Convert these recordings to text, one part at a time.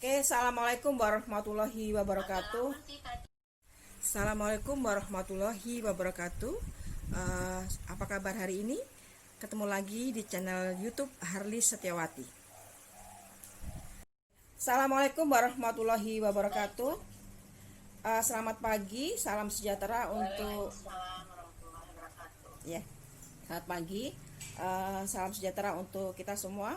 Oke, assalamualaikum warahmatullahi wabarakatuh. Assalamualaikum warahmatullahi wabarakatuh. Apa kabar hari ini? Ketemu lagi di channel YouTube Harli Setiawati. Assalamualaikum warahmatullahi wabarakatuh. Selamat pagi, salam sejahtera untuk ya. Selamat pagi, salam sejahtera untuk kita semua.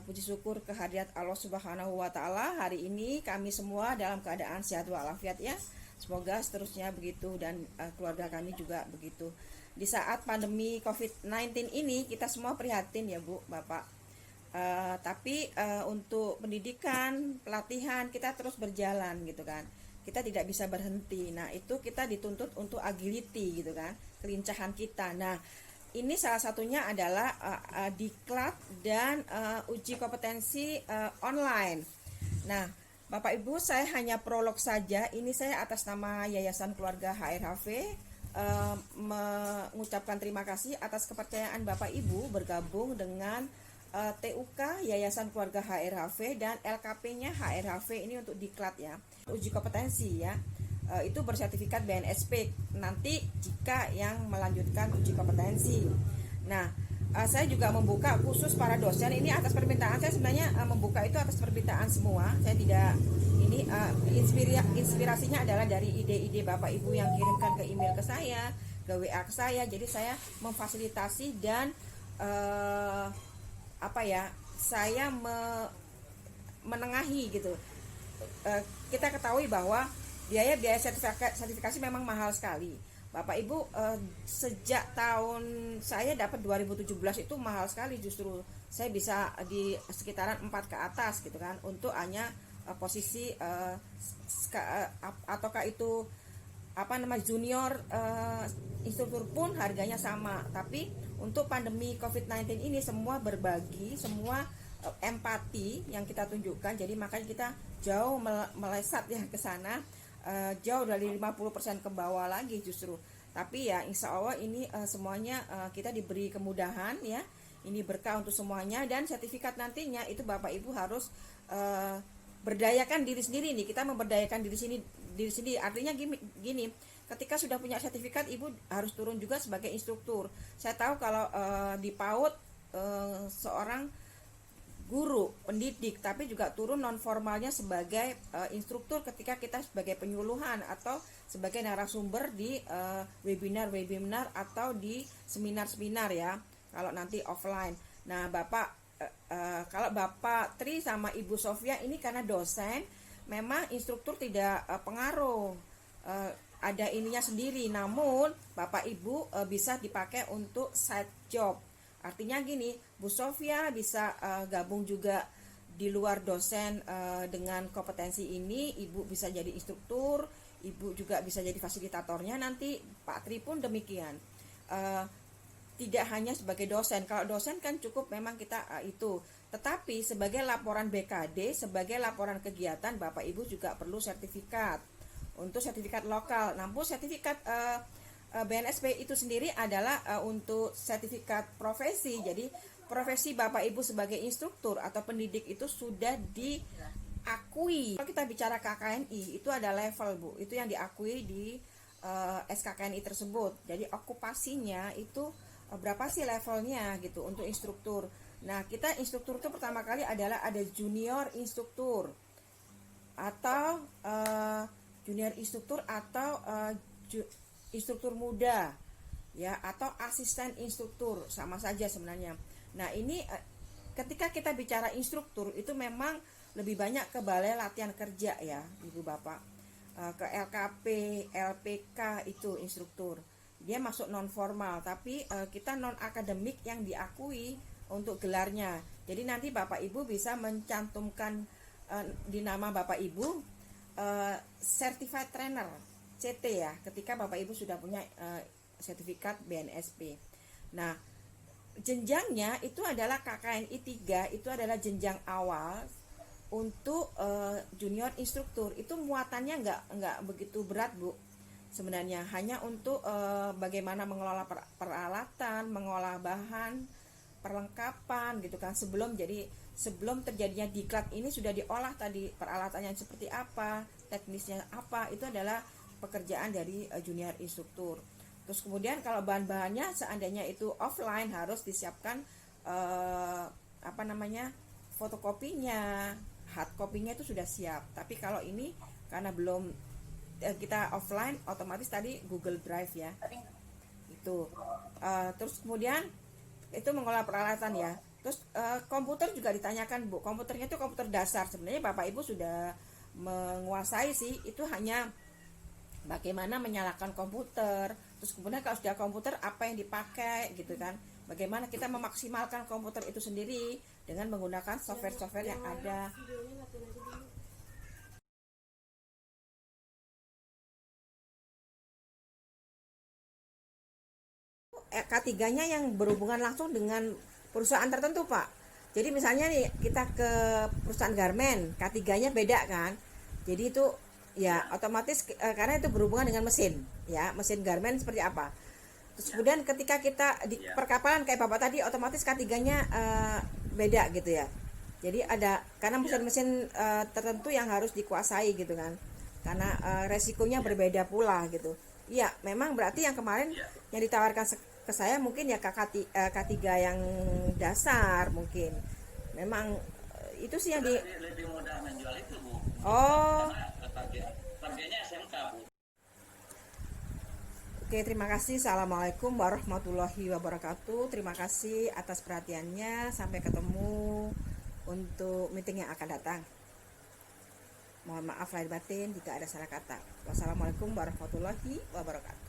Puji syukur kehadirat Allah Subhanahu wa Ta'ala. Hari ini kami semua dalam keadaan sehat walafiat ya. Semoga seterusnya begitu dan keluarga kami juga begitu. Di saat pandemi COVID-19 ini kita semua prihatin ya Bu, Bapak. Tapi untuk pendidikan, pelatihan kita terus berjalan gitu kan. Kita tidak bisa berhenti. Nah, itu kita dituntut untuk agility gitu kan, kelincahan kita. Nah, ini salah satunya adalah diklat dan uji kompetensi online. Nah, Bapak Ibu, saya hanya prolog saja. Ini saya atas nama Yayasan Keluarga HRHV mengucapkan terima kasih atas kepercayaan Bapak Ibu bergabung dengan TUK Yayasan Keluarga HRHV dan LKP-nya HRHV ini untuk diklat ya. Uji kompetensi ya. Itu bersertifikat BNSP nanti jika yang melanjutkan uji kompetensi. Nah, saya juga membuka khusus para dosen ini atas permintaan saya, sebenarnya membuka itu atas permintaan semua. Saya tidak ini inspirasinya adalah dari ide-ide Bapak Ibu yang kirimkan ke email ke saya, ke WA ke saya. Jadi saya memfasilitasi dan saya menengahi gitu. Kita ketahui bahwa biaya sertifikasi memang mahal sekali. Bapak Ibu, sejak tahun saya dapat 2017 itu mahal sekali, justru saya bisa di sekitaran 4 ke atas gitu kan, untuk hanya posisi ataukah itu junior instruktur pun harganya sama. Tapi untuk pandemi COVID-19 ini semua berbagi, semua empati yang kita tunjukkan. Jadi makanya kita jauh melesat ya ke sana. Jauh dari 50% ke bawah lagi justru. Tapi ya insya Allah ini semuanya kita diberi kemudahan ya. Ini berkah untuk semuanya, dan sertifikat nantinya itu Bapak Ibu harus berdayakan diri sendiri nih. Kita memberdayakan diri sendiri. Artinya gini, ketika sudah punya sertifikat, Ibu harus turun juga sebagai instruktur. Saya tahu kalau di PAUD seorang guru, pendidik, tapi juga turun non formalnya sebagai instruktur ketika kita sebagai penyuluhan atau sebagai narasumber di webinar atau di seminar ya, kalau nanti offline. Nah, kalau Bapak Tri sama Ibu Sofia ini karena dosen, memang instruktur tidak pengaruh, ada ininya sendiri. Namun Bapak Ibu bisa dipakai untuk side job. Artinya gini, Bu Sofia bisa gabung juga di luar dosen dengan kompetensi ini. Ibu bisa jadi instruktur, Ibu juga bisa jadi fasilitatornya nanti. Pak Tri pun demikian. Tidak hanya sebagai dosen. Kalau dosen kan cukup memang kita itu. Tetapi sebagai laporan BKD, sebagai laporan kegiatan, Bapak Ibu juga perlu sertifikat. Untuk sertifikat lokal. Namun sertifikat BNSP itu sendiri adalah untuk sertifikat profesi. Jadi profesi Bapak Ibu sebagai instruktur atau pendidik itu sudah diakui. Kalau kita bicara KKNI itu ada level Bu, itu yang diakui di SKKNI tersebut. Jadi okupasinya itu berapa sih levelnya gitu untuk instruktur. Nah, kita instruktur itu pertama kali adalah ada junior instruktur atau junior instruktur atau instruktur muda ya, atau asisten instruktur, sama saja sebenarnya. Nah, ini ketika kita bicara instruktur itu memang lebih banyak ke balai latihan kerja ya Ibu Bapak, ke LKP, LPK itu instruktur. Dia masuk non formal, tapi kita non akademik yang diakui untuk gelarnya. Jadi nanti Bapak Ibu bisa mencantumkan di nama Bapak Ibu certified trainer CT ya, ketika Bapak Ibu sudah punya sertifikat BNSP. Nah, jenjangnya itu adalah KKNI 3, itu adalah jenjang awal untuk junior instruktur. Itu muatannya nggak begitu berat Bu, sebenarnya hanya untuk bagaimana mengelola peralatan, mengolah bahan, perlengkapan gitu kan, sebelum terjadinya diklat ini sudah diolah tadi peralatannya seperti apa, teknisnya apa, itu adalah pekerjaan dari junior instruktur. Terus kemudian kalau bahan-bahannya seandainya itu offline harus disiapkan fotokopinya, hard copy-nya itu sudah siap. Tapi kalau ini karena belum kita offline, otomatis tadi Google Drive ya. Itu. Terus kemudian itu mengolah peralatan ya. Terus komputer juga ditanyakan, Bu. Komputernya itu komputer dasar. Sebenarnya Bapak Ibu sudah menguasai sih, itu hanya bagaimana menyalakan komputer. Terus kemudian kalau sudah komputer apa yang dipakai gitu kan. Bagaimana kita memaksimalkan komputer itu sendiri dengan menggunakan software-software yang ada. K3-nya yang berhubungan langsung dengan perusahaan tertentu, Pak. Jadi misalnya nih kita ke perusahaan garmen, K3-nya beda kan. Jadi itu ya otomatis karena itu berhubungan dengan mesin, ya, mesin garmen seperti apa. Terus kemudian ketika kita di perkapalan kayak Bapak tadi, otomatis K3-nya beda gitu ya. Jadi ada karena mesin-mesin tertentu yang harus dikuasai gitu kan. Karena resikonya berbeda pula gitu. Iya, memang berarti yang kemarin yang ditawarkan ke saya mungkin ya K3 yang dasar mungkin. Memang itu sih yang lebih mudah menjual itu, Bu. Oh. Harganya SMK, Bu. Oke, terima kasih. Assalamualaikum warahmatullahi wabarakatuh. Terima kasih atas perhatiannya. Sampai ketemu untuk meeting yang akan datang. Mohon maaf lahir batin jika ada salah kata. Wassalamualaikum warahmatullahi wabarakatuh.